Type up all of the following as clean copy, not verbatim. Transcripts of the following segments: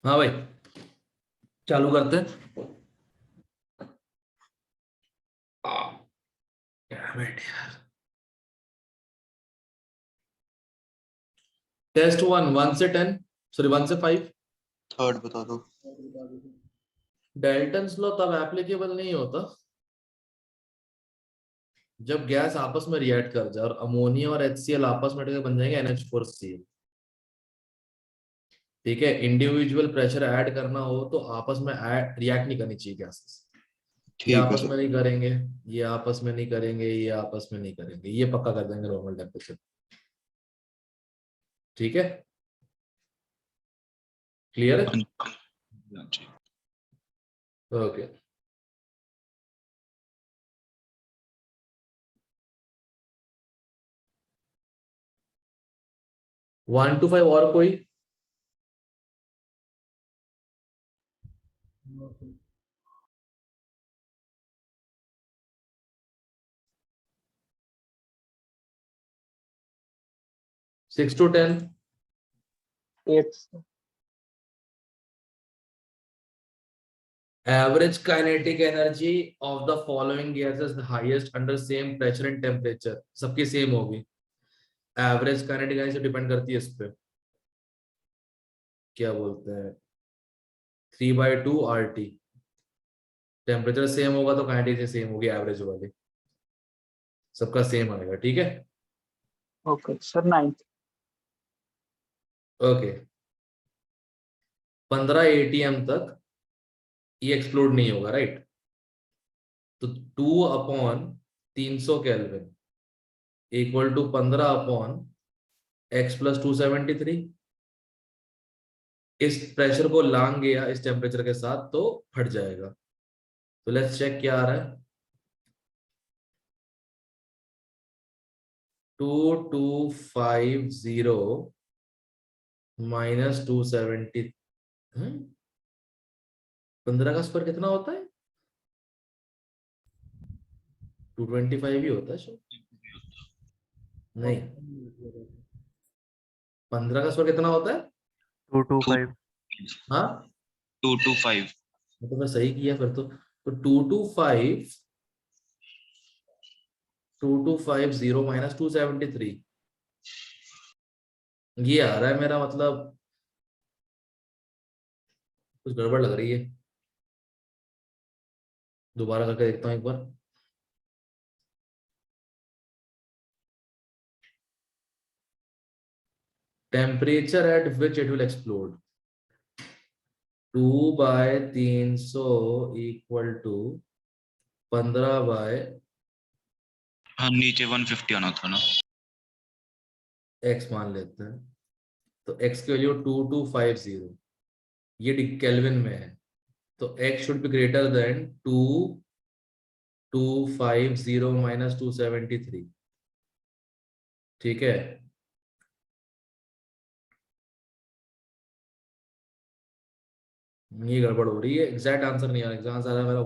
हाँ भाई, चालू करते हैं। Damn it, यार। टेस्ट वन, 1 से 10, सॉरी 1 से 5। थर्ड बता दो। डाल्टन्स लॉ तब एप्लीकेबल नहीं होता जब गैस आपस में रिएक्ट कर जाए और अमोनिया और HCl आपस में बन जाएंगे NH4Cl। ठीक है, इंडिविजुअल प्रेशर ऐड करना हो तो आपस में रिएक्ट नहीं करनी चाहिए गैसेस। ये ठीक है आपस सर। में नहीं करेंगे, ये आपस में नहीं करेंगे, ये आपस में नहीं करेंगे, ये पक्का कर देंगे नॉर्मल टेम्परेचर। ठीक है, क्लियर है? हाँ जी, हाँ जी। ओके। 1 to 5 और कोई? 6 to 10। 8. Average kinetic energy of the following gases is the highest under same pressure and temperature। सबकी सेम होगी। एवरेज काइनेटिक एनर्जी डिपेंड करती है इस पे, क्या बोलते हैं, 3/2 RT। टेम्परेचर सेम होगा तो काइनेटिक सेम होगी, एवरेज वाली सबका सेम आएगा। ठीक है, okay sir, 9th. Okay. 15 ATM तक ये एक्सप्लोड नहीं होगा, राइट? तो 2/300 केल्विन इक्वल टू 15/x+273। इस प्रेशर को लांग गया इस टेम्परेचर के साथ तो फट जाएगा। तो लेट्स चेक क्या आ रहा है। 2250 -270। 15 का स्क्वायर कितना होता है? 225 ही होता है शायद। नहीं, 15 का स्क्वायर कितना होता है? 225। हाँ, 225। तो मैं सही किया फिर तो 2250 -273 ये आ रहा है मेरा, मतलब कुछ गड़बड़ लग रही है। दोबारा करके देखता हूँ एक बार। Temperature at which it will explode, 2/300 equal to 15 by हाँ, नीचे 150 आना था ना। x मान लेते हैं। तो x की वैल्यू 2250, ये केल्विन में है, तो x should be greater than 2250 -273। ठीक है, ये गड़बड़ हो रही है, एग्जैक्ट आंसर नहीं आ रहा। एग्जैक्ट आंसर आ रहा है मेरा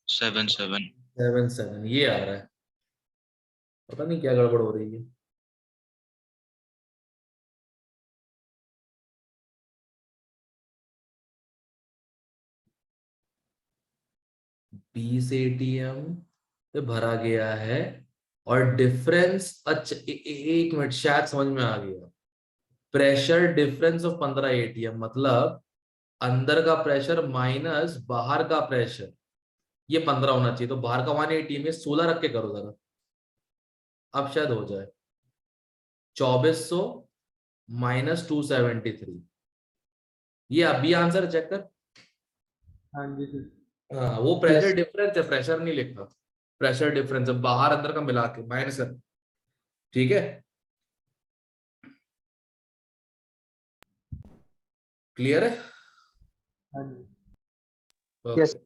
7-7। 1977, ये आ रहा है। पता नहीं क्या गड़बड़ हो रही है। बीस ATM पे भरा गया है और डिफरेंस, अच्छा एक मिनट, शायद समझ में आ गया। प्रेशर डिफरेंस ऑफ 15 ATM मतलब अंदर का प्रेशर माइनस बाहर का प्रेशर, ये 15 होना चाहिए। तो बाहर का 180 में 16 रख के करो जरा, अब शायद हो जाए। 2400 -273, ये अभी आंसर चेक कर। हाँ जी सर। हाँ, वो प्रेशर Yes. डिफरेंस है, प्रेशर नहीं लिखना। प्रेशर डिफरेंस है बाहर अंदर का मिला के माइनस कर। ठीक है, क्लियर है? हाँ जी। Yes. Okay,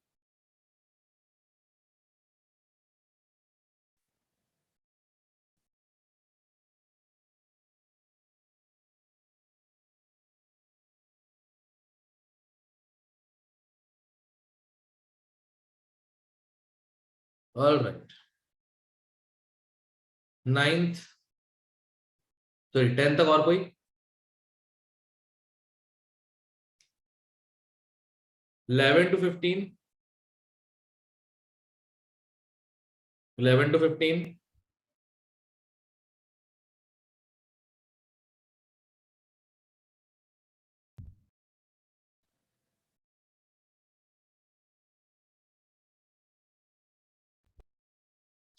all right. 9th, sorry 10 तक और कोई? 11 to 15, 11 to 15,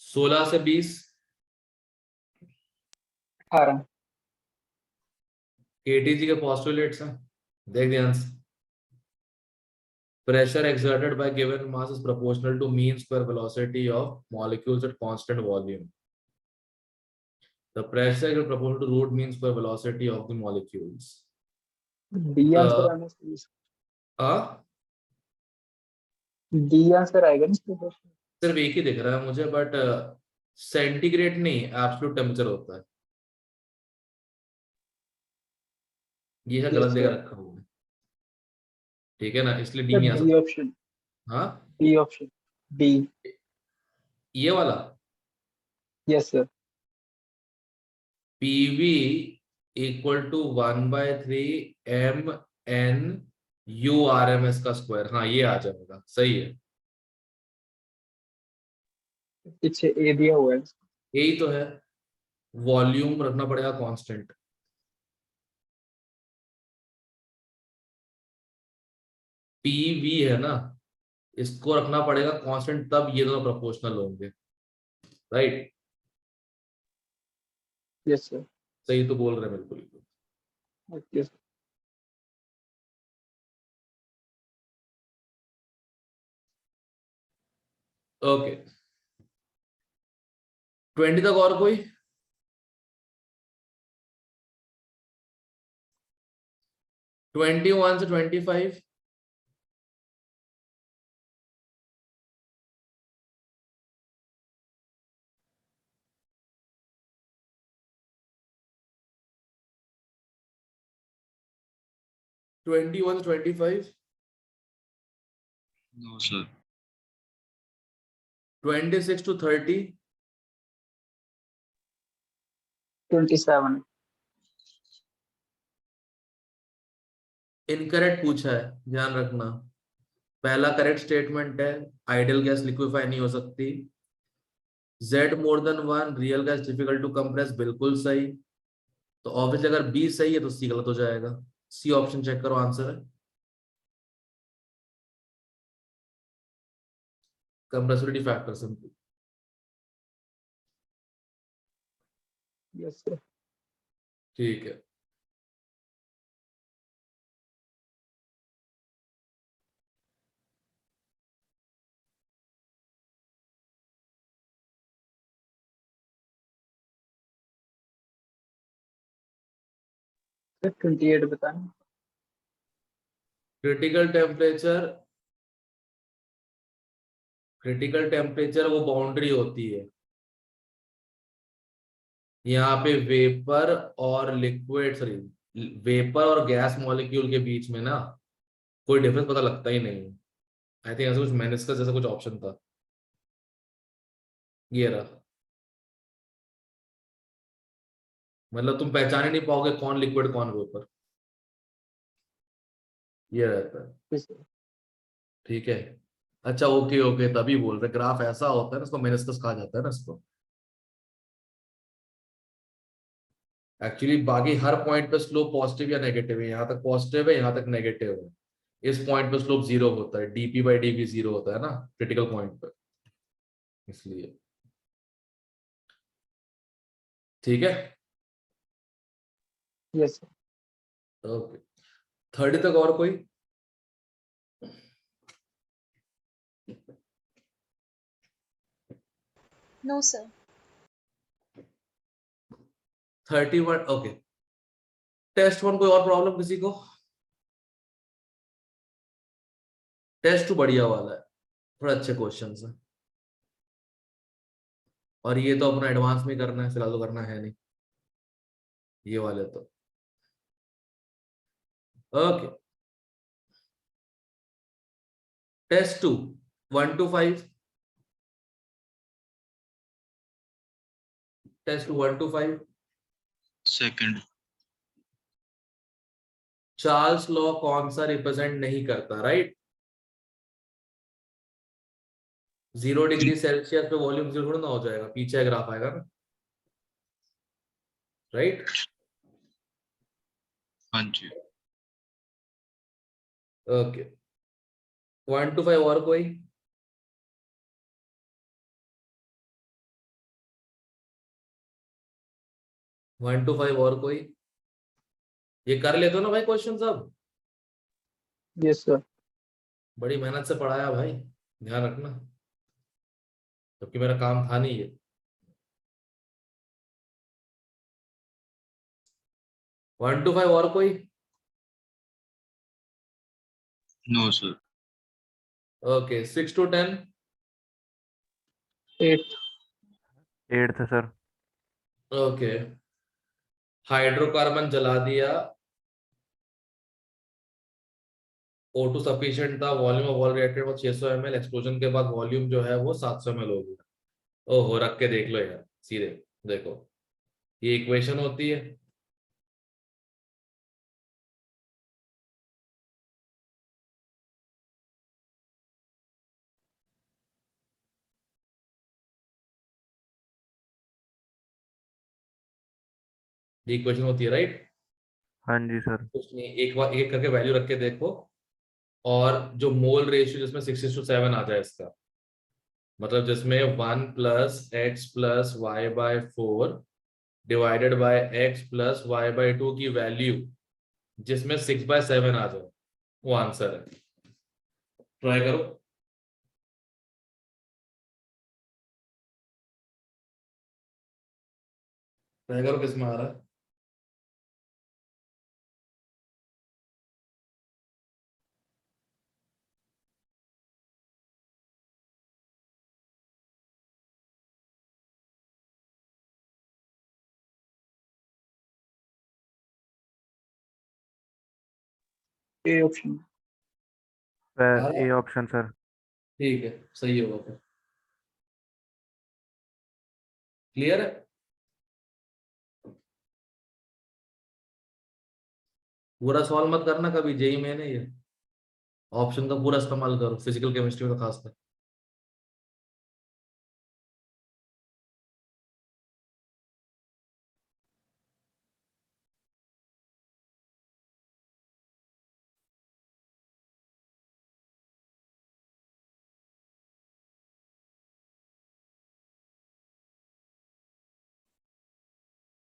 सोलह से 20, 18, केटीजी के पोस्टुलेट्स हैं, देख ध्यान से। Pressure exerted by given mass is proportional to mean square velocity of molecules at constant volume. The pressure is proportional to root mean square velocity of the molecules. D answer आना चाहिए, आ D answer आएगा ना इसके question. सिर्फ एक ही दिख रहा है मुझे, बट सेंटीग्रेड नहीं, एब्सोल्यूट टेम्परेचर होता है। ये है गलत Yes, जगह sir. रखा हुआ है, ठीक है ना, इसलिए डी Sir, नहीं आ D सकता। option, हाँ, D option, D. ये वाला Yes, sir. PV equal to 1/3 MN URMS का स्क्वायर। हाँ, ये आ जाएगा, सही है, पीछे ए दिया हुआ है। यही तो है। वॉल्यूम रखना पड़ेगा कांस्टेंट। PV है ना, इसको रखना पड़ेगा कांस्टेंट, तब ये दोनों प्रोपोर्शनल होंगे, राइट? Yes, sir. सही तो बोल रहे हैं बिल्कुल। Okay, sir. ओके, 20 तक और कोई? ट्वेंटी 21 से 25, ट्वेंटी 21 से 25, नो सर। 26 to 30, 27. इनकरेक्ट पूछा है, ध्यान रखना। पहला करेक्ट स्टेटमेंट है, आइडियल गैस लिक्विफाई नहीं हो सकती। Z more than 1, real gas difficult to compress, बिल्कुल सही। तो ऑब्वियसली अगर B सही है तो C गलत हो जाएगा। C ऑप्शन चेक करो, आंसर है compressibility factor, simple. Yes, sir. ठीक है, Sir, 28 बताएं। क्रिटिकल टेम्परेचर वो बाउंड्री होती है, यहाँ पे वेपर और लिक्विड, सॉरी, वेपर और गैस मॉलिक्यूल के बीच में ना कोई डिफरेंस पता लगता ही नहीं है। आई थिंक ऐसा कुछ मेनिस्कस जैसा कुछ ऑप्शन था, ये रहा। मतलब तुम पहचान ही नहीं पाओगे कौन लिक्विड कौन वेपर, ये रहता है, Yes, sir. ठीक है। अच्छा, ओके ओके, तभी बोल रहे ग्राफ ऐसा होता है ना, इसको मेनिस्कस कहा जाता है ना इसको। एक्चुअली बाकी हर पॉइंट पे स्लोप पॉजिटिव या नेगेटिव है, यहाँ तक पॉजिटिव है, यहाँ तक नेगेटिव है। इस पॉइंट पे स्लोप जीरो होता है, dp/dv जीरो होता है ना क्रिटिकल पॉइंट पे, इसलिए, ठीक है। Yes, sir. ओके, 30 तक और कोई? No, sir. 31, ओके। टेस्ट 1 कोई और प्रॉब्लम किसी को? टेस्ट 2 बढ़िया वाला है, थोड़ा अच्छे क्वेश्चन है, और ये तो अपना एडवांस में करना है, फिलहाल तो करना है नहीं ये वाले तो। Okay, test 2 1 to 5, test 2 1 to 5, second. Charles law कौन सा रिप्रेजेंट नहीं करता, राइट? 0 डिग्री सेल्सियस पे वॉल्यूम जीरो थोड़ा ना हो जाएगा, पीछे ग्राफ आएगा ना, राइट? हाँ जी। ओके, 1 to 5 और कोई? वन टू फाइव और कोई? ये कर लेते हो ना भाई क्वेश्चन सब? Yes sir. बड़ी मेहनत से पढ़ाया भाई, ध्यान रखना, जबकि मेरा काम था नहीं ये। 1 to 5 और कोई? No sir. Okay, 6 to 10? 8। 8th sir. Okay, hydrocarbon जला दिया, O2 सफिशिएंट था, वॉल्यूम ऑफ वॉल रिएक्टेड वो 600 ml, एक्सप्लोजन के बाद वॉल्यूम जो है वो 700 ml हो गया। ओहो, रख के देख लो यार सीधे, देखो ये इक्वेशन होती है। ये इक्वेशन होती है, राइट? हाँ जी सर। कुछ नहीं, एक बार एक करके वैल्यू रख के देखो, और जो मोल रेशियो जिसमें 6:7 आ जाए इसका मतलब, जिसमें 1 + x + y/4 divided by x + y/2 की वैल्यू जिसमें 6/7 आ जाए, वो आंसर है। ट्राई करो। ट्राई करो किसमें आ रहा है। A option. आ रहा ए है? Option sir. ठीक है, सही होगा फिर। क्लियर है? पूरा सॉल्व मत करना कभी जेई में नहीं है, ऑप्शन का पूरा इस्तेमाल करो, फिजिकल केमिस्ट्री में तो खासकर।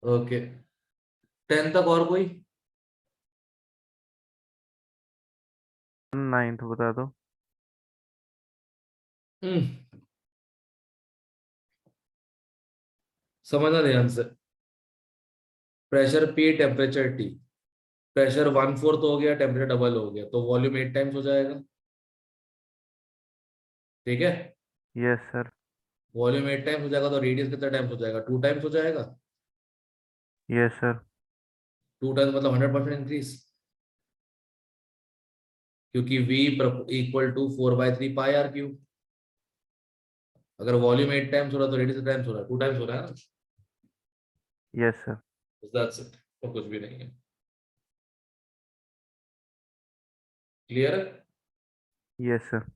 ओके, 10 तक और कोई? 9th बता दो। हम्म, समझना ध्यान से। Pressure P, temperature T। Pressure 1/4 हो गया, टेम्परेचर डबल हो गया, तो वॉल्यूम 8 टाइम्स हो जाएगा, ठीक है? Yes sir. वॉल्यूम 8 टाइम्स हो जाएगा तो रेडियस कितना टाइम्स हो जाएगा? 2 टाइम्स हो जाएगा। Yes sir. 2 टाइम्स मतलब 100% इंक्रीज, क्योंकि V = 4/3 πr³। अगर वॉल्यूम 8 टाइम्स हो रहा है तो रेडियस टाइम्स हो रहा है, 2 टाइम्स हो रहा है ना। Yes sir. That's it, तो कुछ भी नहीं है। क्लियर है? Yes sir.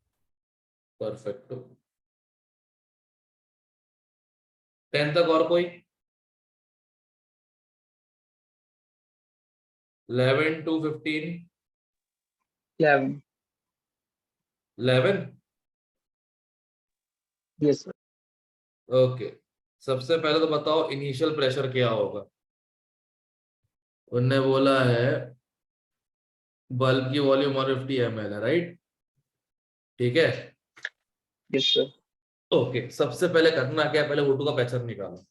परफेक्ट। 10 तक और कोई? 11 to 15? 11। 11? Yes sir. ओके, सबसे पहले तो बताओ इनिशियल प्रेशर क्या होगा। उनने बोला है बल्ब की वॉल्यूम 150 ml है, राइट? ठीक है। Yes sir. ओके, सबसे पहले करना क्या है, पहले O2 का प्रेशर निकालो।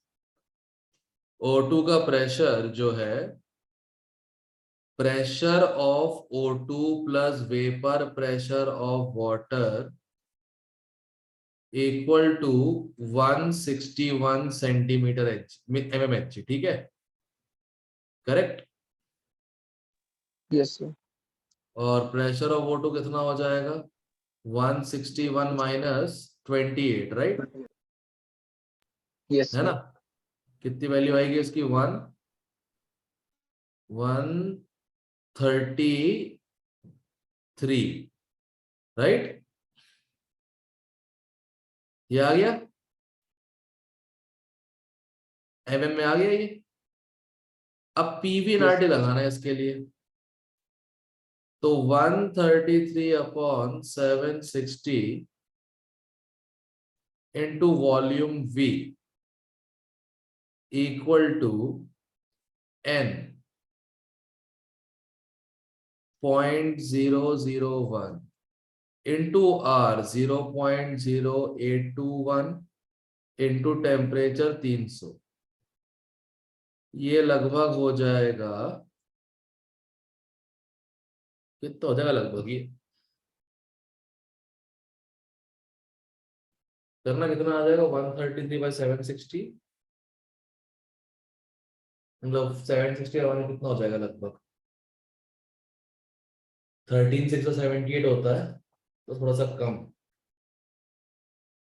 O2 का प्रेशर जो है, pressure of O2 plus vapour pressure of water equal to 161 centimetre mmHg, ठीक है? करेक्ट। Yes sir. और प्रेशर ऑफ O2 कितना हो जाएगा? 161 माइनस 28, राइट? यस है ना? सर। कितनी वैल्यू आएगी इसकी? 1 133, राइट? ये आ गया, mm में आ गया ये। अब पीवी एनआरटी लगाना है इसके लिए, तो 133/760 into volume V equal to N 0.001 into R 0.0821 into temperature 300। ये लगभग हो जाएगा, कितना हो जाएगा लगभग, ये करना कितना आ जाएगा, 133/760, मतलब 760 कितना हो जाएगा लगभग 13,678 होता है, तो थोड़ा सा कम।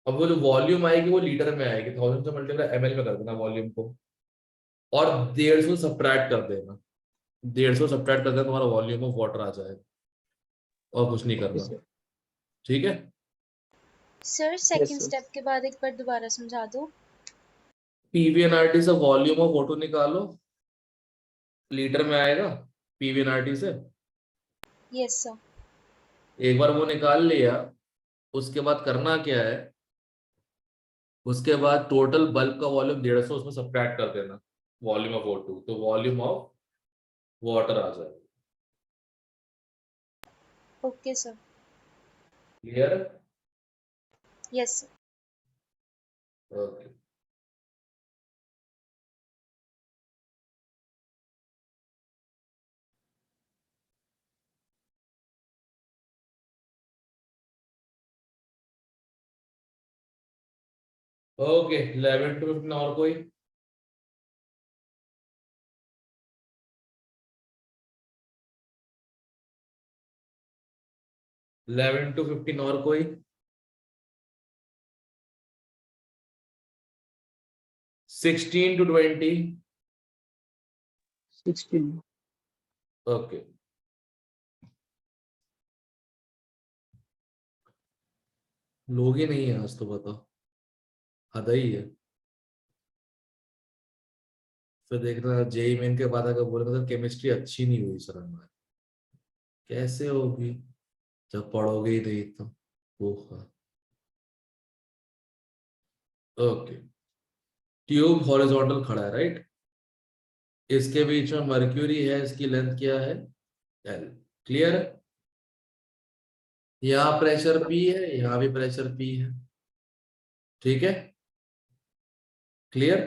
अब वो जो वॉल्यूम आएगी वो लीटर में आएगी, 1000 से मल्टीप्लाई ml में कर देना वॉल्यूम को, और 150 सब्ट्रैक्ट कर देना, 150 सब्ट्रैक्ट कर देना, तुम्हारा वॉल्यूम ऑफ वाटर आ जाएगा, और कुछ नहीं करना, सर। ठीक है? Sir second sir. स्टेप के बाद एक बार दोबारा समझा दो। पीवीएनआरटी से वॉल्यूम ऑफ वाटर निकालो, लीटर में आएगा पीवीएनआरटी से। Yes sir. एक बार वो निकाल लिया, उसके बाद करना क्या है, उसके बाद टोटल बल्ब का वॉल्यूम 150 उसमें सब्ट्रैक्ट कर देना वॉल्यूम ऑफ O2, तो वॉल्यूम ऑफ वाटर आ जाएगा। Okay sir. Clear? Yes sir. Okay. Okay 11 to 15 और कोई? इलेवन टू 15 और कोई? Sixteen to 20? 16. ओके। लोग ही नहीं है आज तो, बताओ, हद ही है। फिर देखना जेई मेन के बाद अगर बोले तो केमिस्ट्री अच्छी नहीं हुई सर हमारी, कैसे होगी जब पढ़ोगे ही नहीं तो। ओके, ट्यूब हॉरिजॉन्टल खड़ा है, राइट? इसके बीच में मर्क्यूरी है, इसकी लेंथ क्या है, L। क्लियर? यहाँ प्रेशर P है, यहाँ भी प्रेशर P है, ठीक है? क्लियर?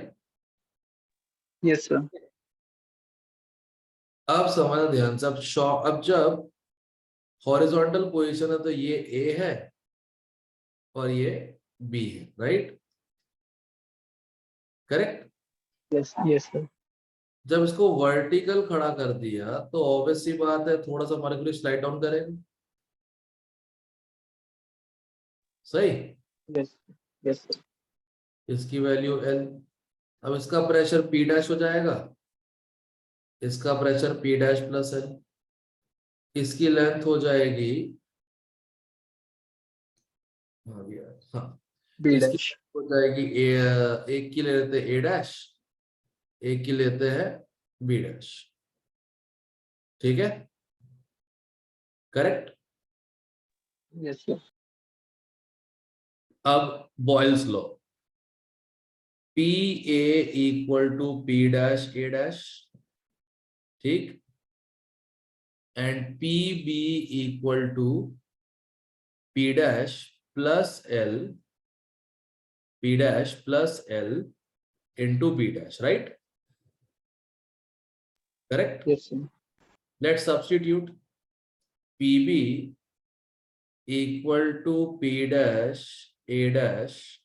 Yes, sir. अब समझना ध्यान से, अब जब हॉरिजॉन्टल पोजीशन है तो ये A है और ये B है, राइट? करेक्ट? Yes, sir. जब इसको वर्टिकल खड़ा कर दिया तो ऑब्वियस सी बात है थोड़ा सा मर्क्यूरी स्लाइड डाउन करेगा, सही? Yes, sir. इसकी वैल्यू L। अब इसका प्रेशर P डैश हो जाएगा, इसका pressure P dash plus L, इसकी लेंथ हो जाएगी, हाँ, B इसकी dash. हो जाएगी एक की लेते हैं A डैश, एक की लेते हैं B डैश, ठीक है? करेक्ट? Yes, sir. अब Boyle's law, P A equal to P dash A dash, ठीक, and P B equal to P dash plus L, P dash plus L into B dash, right? Correct? Yes, sir. Let's substitute, P B equal to P dash A dash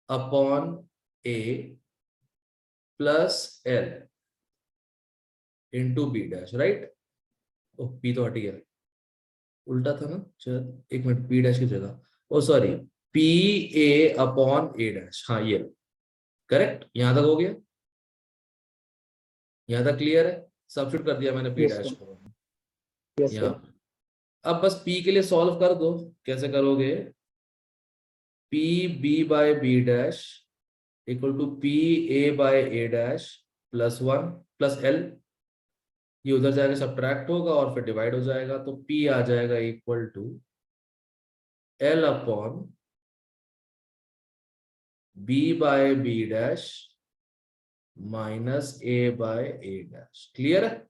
upon A plus L into B dash, right? ओ P तो हट गया, उल्टा था ना, चल एक minute, P dash की जगह, oh sorry, P A upon A dash, हाँ ये करेक्ट, यहां तक हो गया? यहाँ तक क्लियर है? सब्स्टिट्यूट कर दिया मैंने पी Yes, डैश sir. को Yes, यहाँ sir. पे। अब बस पी के लिए सॉल्व कर दो। कैसे करोगे? P B by B dash equal to P A by A dash plus 1 plus L. ये उधर जाएगा, सब्ट्रैक्ट होगा और फिर डिवाइड हो जाएगा, तो पी आ जाएगा equal to L upon B by B dash minus A by A dash. Clear है?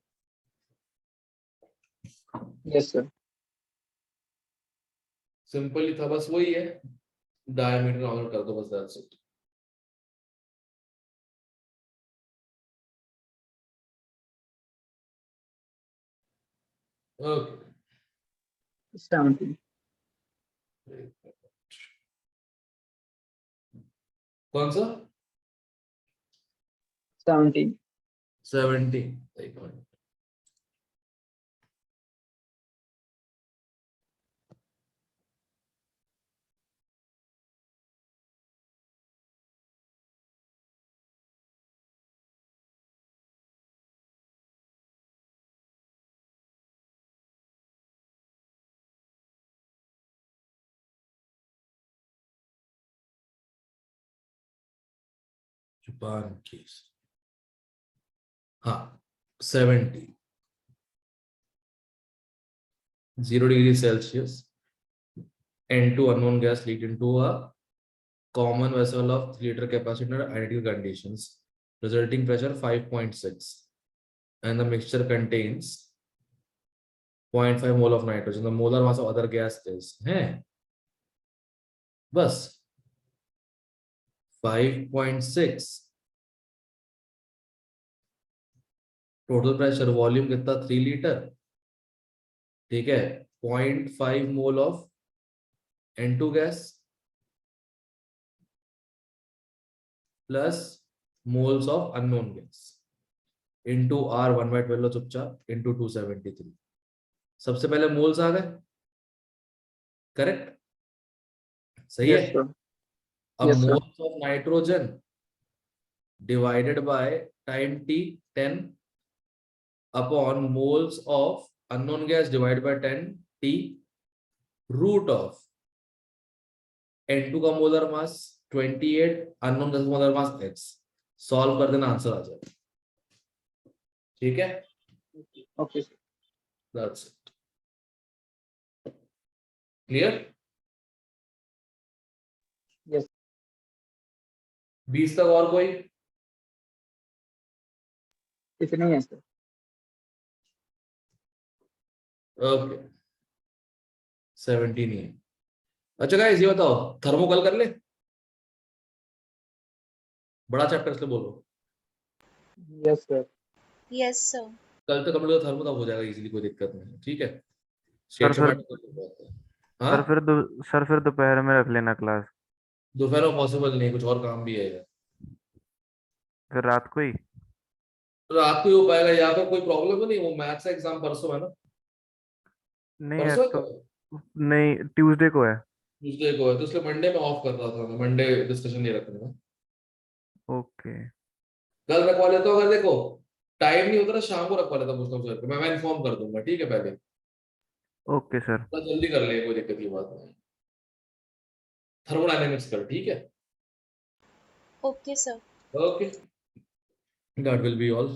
Yes, sir. सिंपल ही था, बस वही है, डायमीटर ऑर्डर कर दो, बस दैट्स इट। ओके 17. कौन सा? 17. 70। एक मिनट। जापान केस, हाँ 70, 0 degree Celsius, N2 unknown gas leaked into a common vessel of 3 liter capacity under ideal conditions, resulting pressure 5.6, and the mixture contains 0.5 mole of nitrogen. The molar mass of other gas is बस 5.6। Total pressure volume कितना? 3 litre, ठीक है। 0.5 mole of N2 gas plus moles of unknown gas into R 1/12 चुपचाप into 273। सबसे पहले moles आ गए, correct? सही Yes, है। sir. अब Yes, sir. Moles of nitrogen divided by time t 10 upon moles of unknown gas divided by 10 t root of N2 का molar mass 28, unknown gas molar mass x। Solve कर देना, answer आ जाएगा। ठीक है, Okay, sir. That's it. Clear? Yes. 20 तक और कोई? इतने ही है sir. ओके 17 ही है। अच्छा गाइस, ये बताओ, थर्मोकल कर ले? बड़ा चैप्टर इसलिए बोलो। Yes, sir. Yes, sir. कल तक कंप्लीट थर्मो तब हो जाएगा इजीली, कोई दिक्कत नहीं है, ठीक है। सर फिर हाँ सर फिर दोपहर में रख लेना क्लास, दोपहर में पॉसिबल नहीं, कुछ और काम भी है यार। फिर रात को ही। रात को ही हो पाएगा, या फिर कोई प्रॉब्लम नहीं? वो मैथ्स का एग्जाम परसों है ना? नहीं है परसों है तो, क्या? नहीं ट्यूसडे को है। ट्यूसडे को है, तो इसलिए मंडे में ऑफ कर रहा था मैं, मंडे डिस्कशन नहीं रखने का। ओके कल रखवा लेता हूँ, अगर देखो टाइम नहीं होता ना शाम को रखवा लेता हूँ, सर को मैं इन्फॉर्म कर दूंगा, ठीक है। पहले ओके सर। थोड़ा जल्दी कर लेंगे, कोई दिक्कत की बात नहीं। थर्मोडायनेमिक्स कर, ठीक है। Okay, sir. Okay, that will be all.